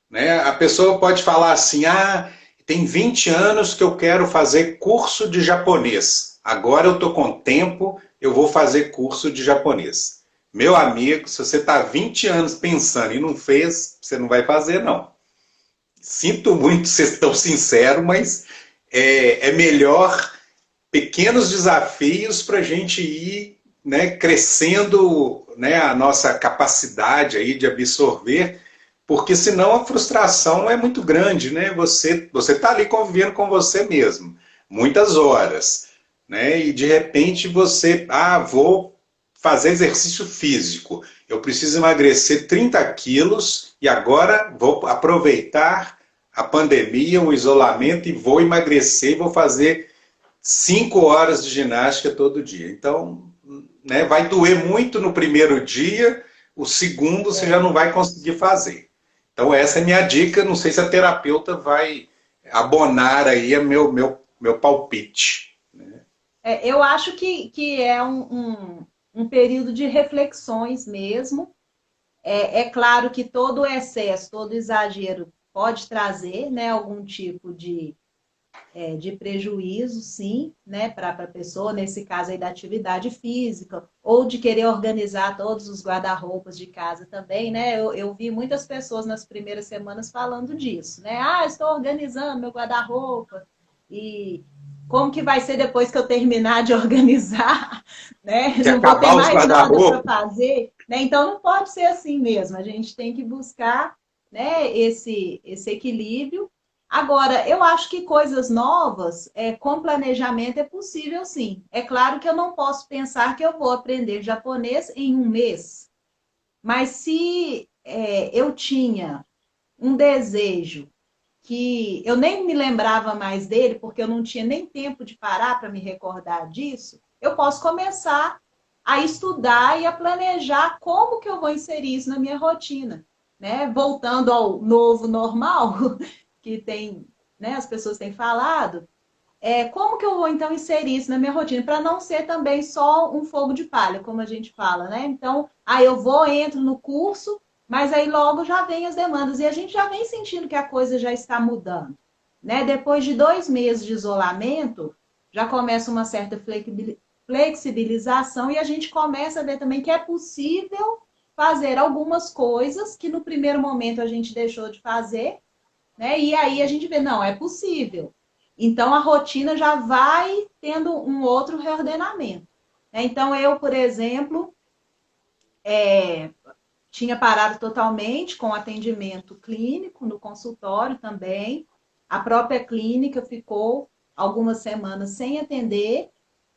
né? A pessoa pode falar assim: ah, tem 20 anos que eu quero fazer curso de japonês. Agora eu estou com tempo, eu vou fazer curso de japonês. Meu amigo, se você está 20 anos pensando e não fez, você não vai fazer, não. Sinto muito ser tão sincero, mas é melhor pequenos desafios para a gente ir, né, crescendo, né, a nossa capacidade aí de absorver, porque senão a frustração é muito grande, né? Você está ali convivendo com você mesmo, muitas horas, né? E de repente vou fazer exercício físico, eu preciso emagrecer 30 quilos e agora vou aproveitar a pandemia, o isolamento e vou emagrecer, vou fazer 5 horas de ginástica todo dia. Então, né, vai doer muito no primeiro dia, o segundo você já É. não vai conseguir fazer. Então, essa é a minha dica. Não sei se a terapeuta vai abonar aí a meu palpite. Eu acho que é um período de reflexões mesmo. É claro que todo excesso, todo exagero pode trazer, né, algum tipo de prejuízo, sim, né, para a pessoa, nesse caso aí da atividade física, ou de querer organizar todos os guarda-roupas de casa também, né? Eu vi muitas pessoas nas primeiras semanas falando disso, né? Ah, estou organizando meu guarda-roupa e como que vai ser depois que eu terminar de organizar, né? Que Não vou ter acabar os mais nada para guarda-roupa. fazer, né? Então não pode ser assim mesmo. A gente tem que buscar, né, esse equilíbrio. Agora, eu acho que coisas novas, com planejamento, é possível sim. É claro que eu não posso pensar que eu vou aprender japonês em um mês, mas se eu tinha um desejo que eu nem me lembrava mais dele, porque eu não tinha nem tempo de parar para me recordar disso, eu posso começar a estudar e a planejar como que eu vou inserir isso na minha rotina, né? Voltando ao novo normal, que tem, né, as pessoas têm falado, como que eu vou então inserir isso na minha rotina para não ser também só um fogo de palha, como a gente fala, né? Então, aí eu vou, entro no curso, mas aí logo já vem as demandas e a gente já vem sentindo que a coisa já está mudando, né? Depois de 2 meses de isolamento, já começa uma certa flexibilização e a gente começa a ver também que é possível fazer algumas coisas que no primeiro momento a gente deixou de fazer, né? E aí a gente vê, não, é possível. Então a rotina já vai tendo um outro reordenamento, né? Então eu, por exemplo, tinha parado totalmente com atendimento clínico no consultório também. A própria clínica ficou algumas semanas sem atender,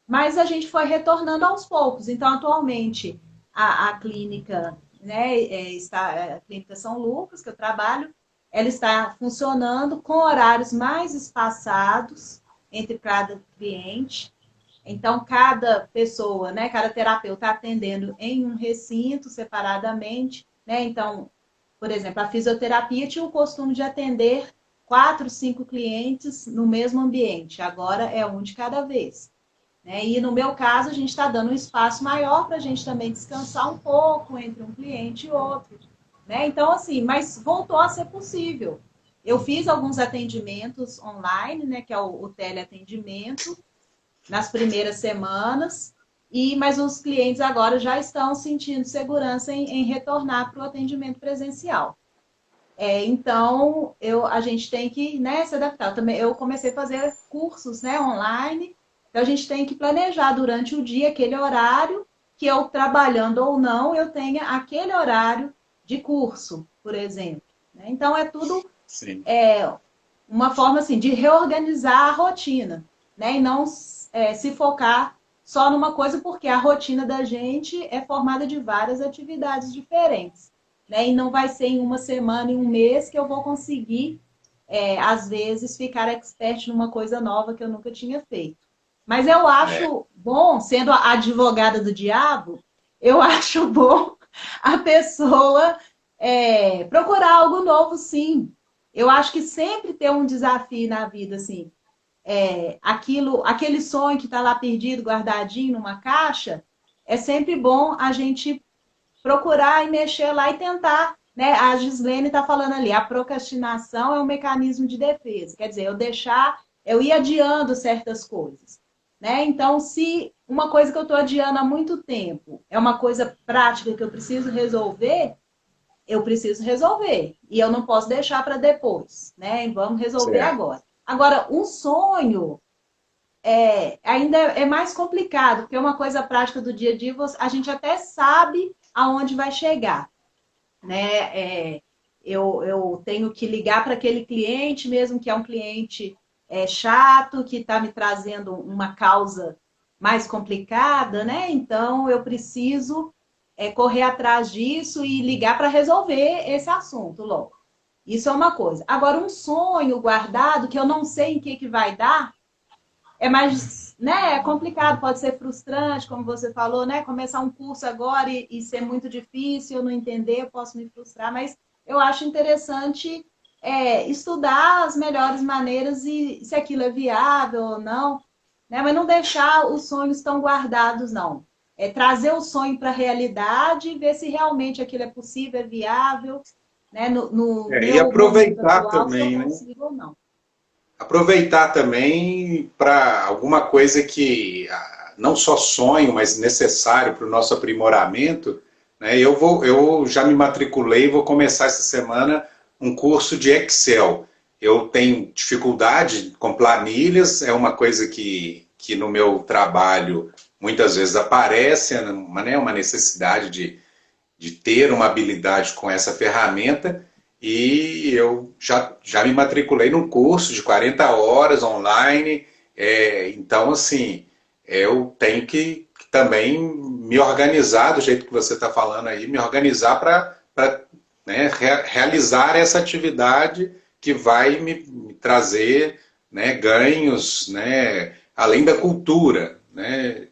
mas a gente foi retornando aos poucos. Então, atualmente, a clínica, né, a clínica São Lucas, que eu trabalho, ela está funcionando com horários mais espaçados entre cada cliente. Então, cada pessoa, né, cada terapeuta está atendendo em um recinto separadamente, né? Então, por exemplo, a fisioterapia tinha o costume de atender 4, 5 clientes no mesmo ambiente. Agora é um de cada vez, né? E no meu caso, a gente está dando um espaço maior para a gente também descansar um pouco entre um cliente e outro, né? Então, assim, mas voltou a ser possível. Eu fiz alguns atendimentos online, né, que é o teleatendimento, nas primeiras semanas, mas os clientes agora já estão sentindo segurança em retornar para o atendimento presencial. Então, a gente tem que, né, se adaptar. Eu comecei a fazer cursos, né, online, então a gente tem que planejar durante o dia aquele horário que eu, trabalhando ou não, eu tenha aquele horário de curso, por exemplo, né? Então, é tudo Sim. uma forma assim de reorganizar a rotina, né? E não se focar só numa coisa, porque a rotina da gente é formada de várias atividades diferentes, né? E não vai ser em uma semana, em um mês que eu vou conseguir, às vezes, ficar expert numa coisa nova que eu nunca tinha feito. Mas eu É. acho bom, sendo a advogada do diabo, eu acho bom a pessoa procurar algo novo, sim. Eu acho que sempre ter um desafio na vida, assim, aquele sonho que está lá perdido, guardadinho numa caixa, é sempre bom a gente procurar e mexer lá e tentar, né? A Gislene está falando ali, a procrastinação é um mecanismo de defesa. Quer dizer, eu ir adiando certas coisas, né? Então, se uma coisa que eu estou adiando há muito tempo é uma coisa prática que eu preciso resolver, eu preciso resolver. E eu não posso deixar para depois, né? Vamos resolver Certo. agora. Agora, um sonho ainda é mais complicado, porque é uma coisa prática do dia a dia, a gente até sabe aonde vai chegar, né? Eu tenho que ligar para aquele cliente, mesmo que é um cliente chato, que está me trazendo uma causa mais complicada, né? Então eu preciso correr atrás disso e ligar para resolver esse assunto logo. Isso é uma coisa. Agora, um sonho guardado que eu não sei em que vai dar, é mais, né, é complicado, pode ser frustrante, como você falou, né? Começar um curso agora e ser muito difícil, eu não entender, eu posso me frustrar, mas eu acho interessante estudar as melhores maneiras e se aquilo é viável ou não, né? Mas não deixar os sonhos tão guardados, não. É trazer o sonho para a realidade e ver se realmente aquilo é possível, é viável, né? No E meu momento aproveitar atual, se eu também, né? consigo ou não. Aproveitar também para alguma coisa que não só sonho, mas necessário para o nosso aprimoramento, né? Eu já me matriculei e vou começar essa semana um curso de Excel. Eu tenho dificuldade com planilhas, é uma coisa que no meu trabalho muitas vezes aparece, uma necessidade de ter uma habilidade com essa ferramenta e eu já me matriculei num curso de 40 horas online, então assim, eu tenho que também me organizar do jeito que você está falando aí, me organizar para né, realizar essa atividade que vai me trazer, né, ganhos, né, além da cultura, né,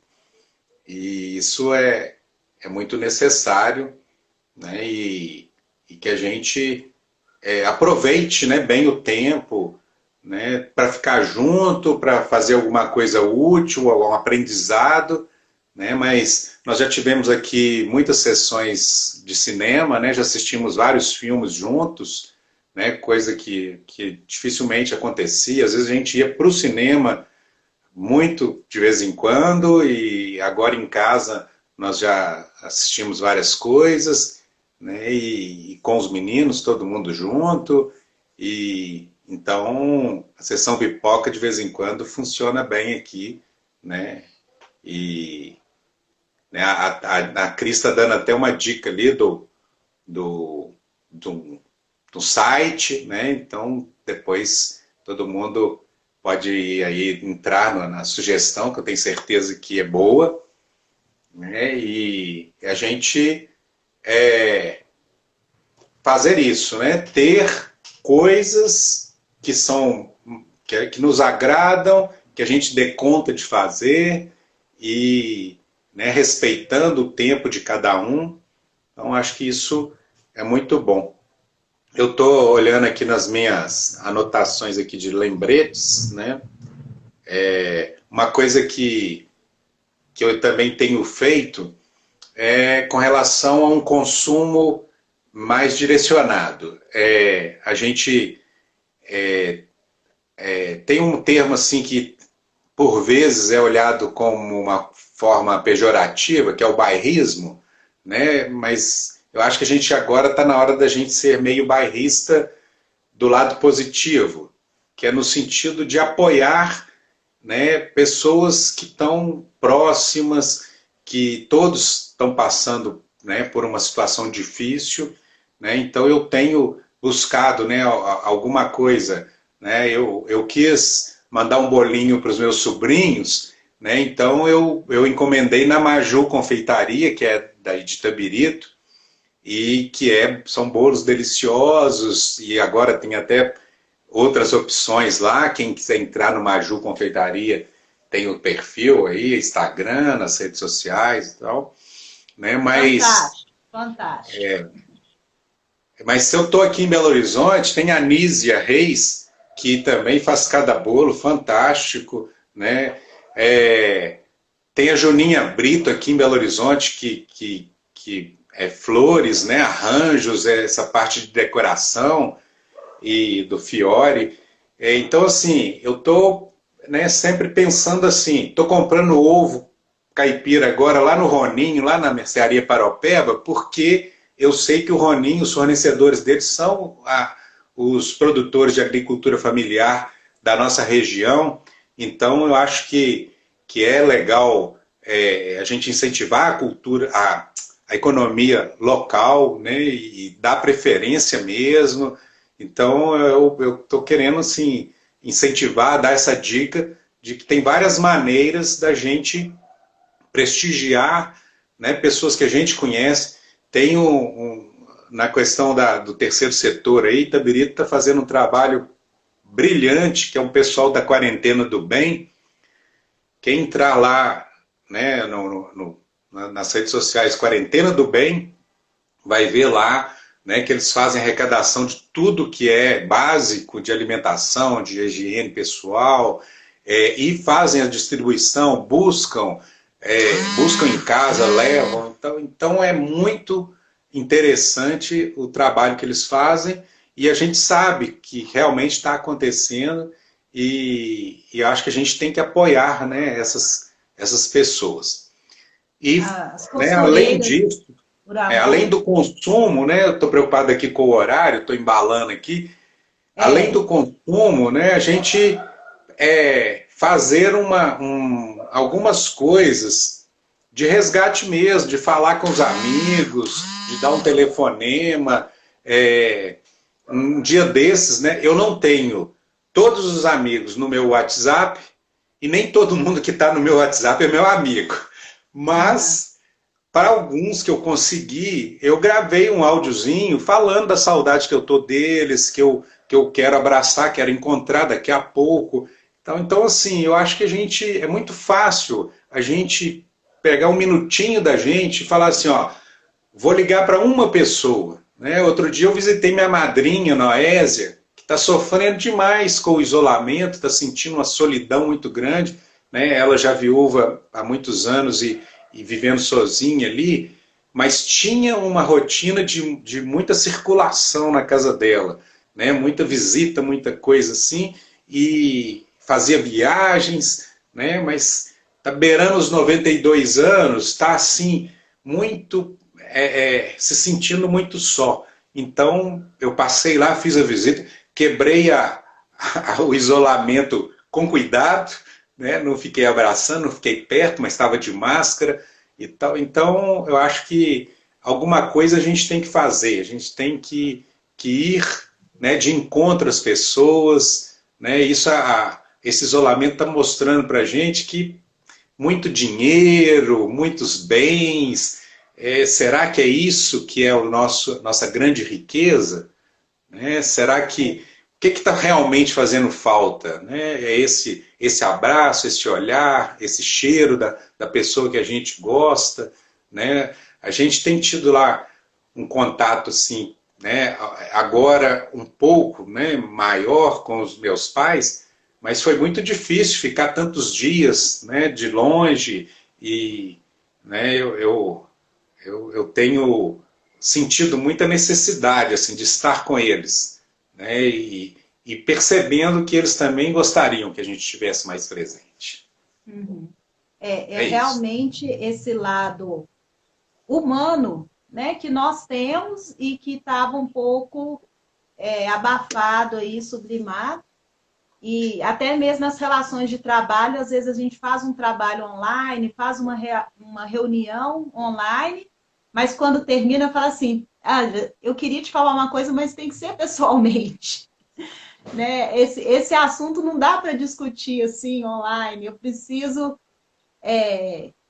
e isso é muito necessário, né? E que a gente aproveite, né, bem o tempo, né, para ficar junto, para fazer alguma coisa útil, algum aprendizado, né? Mas nós já tivemos aqui muitas sessões de cinema, né? Já assistimos vários filmes juntos, né? Coisa que dificilmente acontecia. Às vezes a gente ia para o cinema muito de vez em quando e agora em casa nós já assistimos várias coisas, né? E com os meninos, todo mundo junto, e então a sessão pipoca de vez em quando funciona bem aqui, né? E né, a Cris está dando até uma dica ali do, do, do site, né? Então depois todo mundo pode ir aí entrar na sugestão, que eu tenho certeza que é boa, né? E a gente fazer isso, né? Ter coisas que são que nos agradam, que a gente dê conta de fazer e né, respeitando o tempo de cada um. Então acho que isso é muito bom. Eu estou olhando aqui nas minhas anotações aqui de lembretes, né? Uma coisa que eu também tenho feito é com relação a um consumo mais direcionado. A gente tem um termo assim que por vezes é olhado como uma forma pejorativa, que é o bairrismo, né? Mas eu acho que a gente agora está na hora da gente ser meio bairrista do lado positivo, que é no sentido de apoiar, né, pessoas que estão próximas, que todos estão passando, né, por uma situação difícil, né? Então eu tenho buscado, né, alguma coisa, né? Eu quis mandar um bolinho para os meus sobrinhos, né? Então eu encomendei na Maju Confeitaria, que é daí de Itabirito, e que são bolos deliciosos e agora tem até outras opções lá. Quem quiser entrar no Maju Confeitaria tem o perfil aí, Instagram, nas redes sociais e tal. né? Fantástico, fantástico. Mas se eu estou aqui em Belo Horizonte, tem a Nísia Reis, que também faz cada bolo fantástico, né? Tem a Joninha Brito aqui em Belo Horizonte, que é flores, né? Arranjos, essa parte de decoração e do Fiore. Então, assim, eu estou, né, sempre pensando assim, estou comprando ovo caipira agora lá no Roninho, lá na mercearia Paropeba, porque eu sei que o Roninho, os fornecedores deles são os produtores de agricultura familiar da nossa região. Então, eu acho que é legal a gente incentivar a cultura, a economia local, né, e dar preferência mesmo. Então, eu estou querendo, assim, incentivar, dar essa dica de que tem várias maneiras da gente prestigiar, né, pessoas que a gente conhece. Tem na questão do terceiro setor aí, Itabirito está fazendo um trabalho brilhante, que é um pessoal da Quarentena do Bem. Quem entrar lá, né, nas redes sociais Quarentena do Bem, vai ver lá, né, que eles fazem arrecadação de tudo que é básico de alimentação, de higiene pessoal, e fazem a distribuição, buscam em casa, levam. Então é muito interessante o trabalho que eles fazem e a gente sabe que realmente está acontecendo e acho que a gente tem que apoiar, né, essas pessoas. E, As né, além costureiras, disso, por além amor. do consumo, né, eu estou preocupado aqui com o horário, estou embalando aqui, além do É, consumo, né, a gente fazer algumas coisas de resgate mesmo, de falar com os amigos, de dar um telefonema. Um dia desses, né, eu não tenho todos os amigos no meu WhatsApp e nem todo mundo que está no meu WhatsApp é meu amigo. aham. Mas para alguns que eu consegui, eu gravei um áudiozinho falando da saudade que eu tô deles, que eu quero abraçar, quero encontrar daqui a pouco. Então, assim, eu acho que é muito fácil a gente pegar um minutinho da gente e falar assim, ó, vou ligar para uma pessoa. Né? Outro dia eu visitei minha madrinha, Noésia, que está sofrendo demais com o isolamento, está sentindo uma solidão muito grande. Né? Ela já viúva há muitos anos e vivendo sozinha ali, mas tinha uma rotina de muita circulação na casa dela, né? Muita visita, muita coisa assim, e fazia viagens, né? Mas está beirando os 92 anos, está assim, muito se sentindo muito só. Então, eu passei lá, fiz a visita, quebrei o isolamento com cuidado, né? Não fiquei abraçando, não fiquei perto, mas estava de máscara e tal. Então, eu acho que alguma coisa a gente tem que fazer, a gente tem que ir, né, de encontro às pessoas. Né? Esse isolamento está mostrando para a gente que muito dinheiro, muitos bens. Será que é isso que é nossa grande riqueza? Né? Será que o que está realmente fazendo falta? Né? É esse abraço, esse olhar, esse cheiro da pessoa que a gente gosta. Né? A gente tem tido lá um contato assim, né? Agora um pouco, né, maior com os meus pais, mas foi muito difícil ficar tantos dias, né, de longe e, né, eu tenho sentido muita necessidade assim de estar com eles, né, e percebendo que eles também gostariam que a gente estivesse mais presente. Uhum. É É isso. realmente esse lado humano, né, que nós temos e que estava um pouco abafado aí, sublimado. E até mesmo nas relações de trabalho, às vezes a gente faz um trabalho online, faz uma reunião online, mas quando termina, fala assim: ah, eu queria te falar uma coisa, mas tem que ser pessoalmente. Né? Esse assunto não dá para discutir assim online. Eu preciso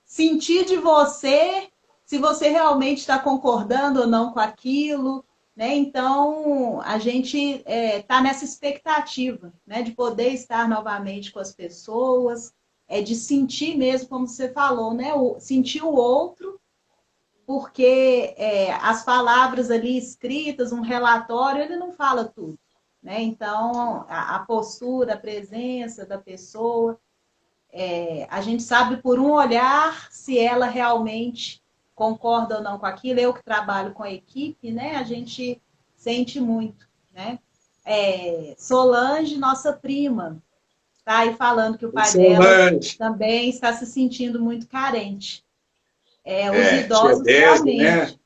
sentir de você se você realmente está concordando ou não com aquilo, né? Então a gente está nessa expectativa, né, de poder estar novamente com as pessoas, de sentir mesmo, como você falou, né, sentir o outro porque as palavras ali escritas, um relatório, ele não fala tudo, né? Então, a postura, a presença da pessoa, a gente sabe por um olhar se ela realmente concorda ou não com aquilo. Eu que trabalho com a equipe, né? A gente sente muito, né? Solange, nossa prima, está aí falando que o pai dela Solange, também está se sentindo muito carente. Os tia idosos Désio, né? realmente,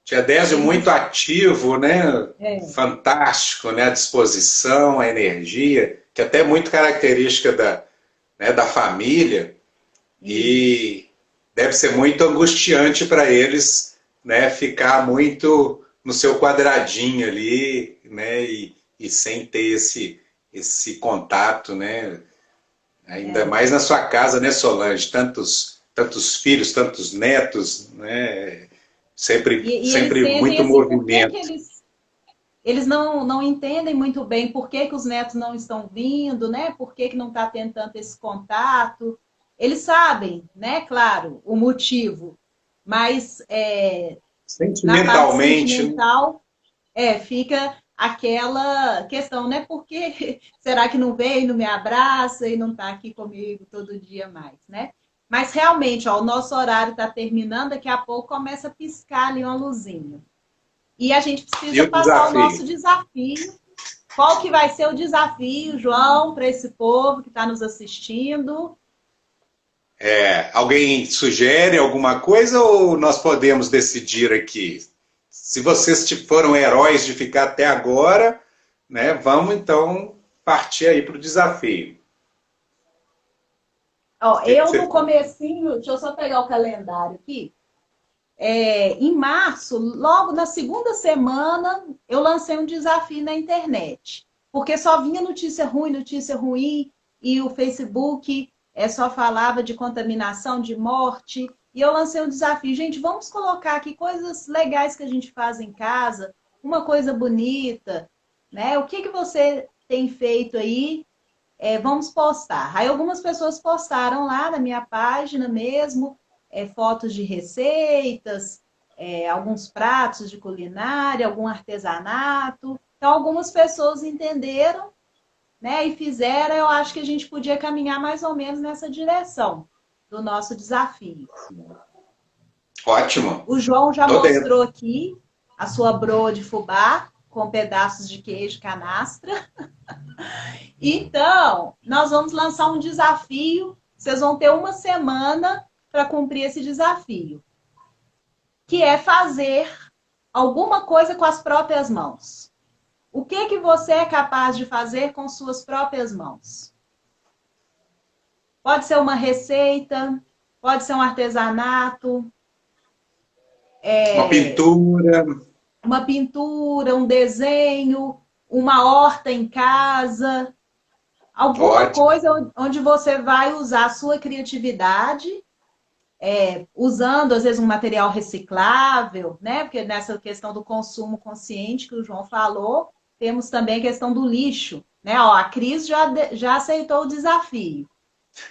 Tia Désio muito eles... ativo, né? É, Fantástico, né? A disposição, a energia, que até é muito característica né, da família, isso. e deve ser muito angustiante para eles, né? Ficar muito no seu quadradinho ali, né? E sem ter esse contato, né? Ainda É. mais na sua casa, né, Solange? Tantos filhos, tantos netos, né? E eles Sempre sentem muito assim, por que que movimento. eles não entendem muito bem por que que os netos não estão vindo, né? Por que que não está tendo tanto esse contato. Eles sabem, né? Claro, o motivo, mas na parte Sentimentalmente, né? sentimental, fica aquela questão, né? Por que será que não vem, não me abraça e não está aqui comigo todo dia mais, né? Mas realmente, ó, o nosso horário está terminando, daqui a pouco começa a piscar ali uma luzinha. E a gente E precisa o passar o desafio? nosso desafio. Qual que vai ser o desafio, João, para esse povo que está nos assistindo? Alguém sugere alguma coisa ou nós podemos decidir aqui? Se vocês foram heróis de ficar até agora, né, vamos então partir aí para o desafio. Ó, O que que eu você no comecinho, deixa eu só pegar o calendário aqui. Em março, logo na segunda semana, eu lancei um desafio na internet. Porque só vinha notícia ruim, e o Facebook só falava de contaminação, de morte. E eu lancei um desafio. Gente, vamos colocar aqui coisas legais que a gente faz em casa, uma coisa bonita, né? O que que você tem feito aí? Vamos postar. Aí algumas pessoas postaram lá na minha página mesmo, fotos de receitas, alguns pratos de culinária, algum artesanato. Então, algumas pessoas entenderam, né, e fizeram. Eu acho que a gente podia caminhar mais ou menos nessa direção do nosso desafio. Ótimo. O João já Tô mostrou dentro. aqui a sua broa de fubá com pedaços de queijo canastra. Então, nós vamos lançar um desafio. Vocês vão ter uma semana para cumprir esse desafio, que é fazer alguma coisa com as próprias mãos. O que que você é capaz de fazer com suas próprias mãos? Pode ser uma receita, pode ser um artesanato, Uma pintura, uma pintura, um desenho, uma horta em casa, alguma ótimo. coisa onde você vai usar a sua criatividade, usando, às vezes, um material reciclável, né? Porque nessa questão do consumo consciente que o João falou, temos também a questão do lixo, né? Ó, a Cris já aceitou o desafio.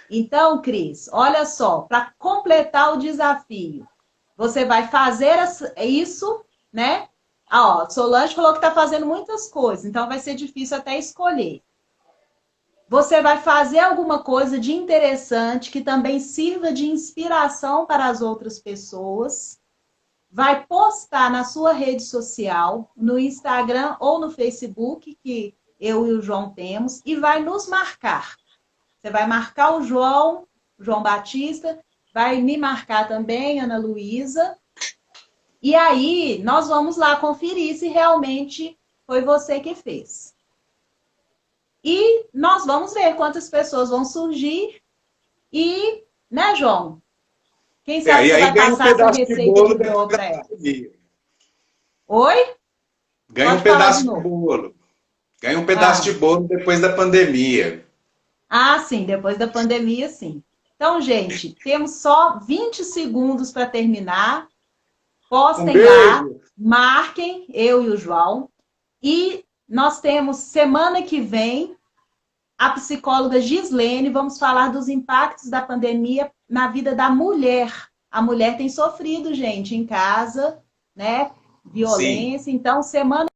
Então, Cris, olha só, para completar o desafio, você vai fazer isso, né? Ó, Solange falou que está fazendo muitas coisas, então vai ser difícil até escolher. Você vai fazer alguma coisa de interessante que também sirva de inspiração para as outras pessoas. Vai postar na sua rede social, no Instagram ou no Facebook, que eu e o João temos, e vai nos marcar. Você vai marcar o João Batista, vai me marcar também, Ana Luísa, e aí nós vamos lá conferir se realmente foi você que fez. E nós vamos ver quantas pessoas vão surgir e, né, João? Quem sabe E você aí vai ganha um passar essa pedaço de receita de bolo broa depois da para elas. pandemia. Oi? Ganha um Pode falar de pedaço de novo. bolo. Ganha um pedaço de Ah, bolo depois da pandemia. sim, depois da pandemia, sim. Então, gente, temos só 20 segundos para terminar. Um Postem lá, beijo. marquem eu e o João. E nós temos semana que vem a psicóloga Gislene. Vamos falar dos impactos da pandemia na vida da mulher. a mulher tem sofrido, gente, em casa, né? Sim. Violência. Então, semana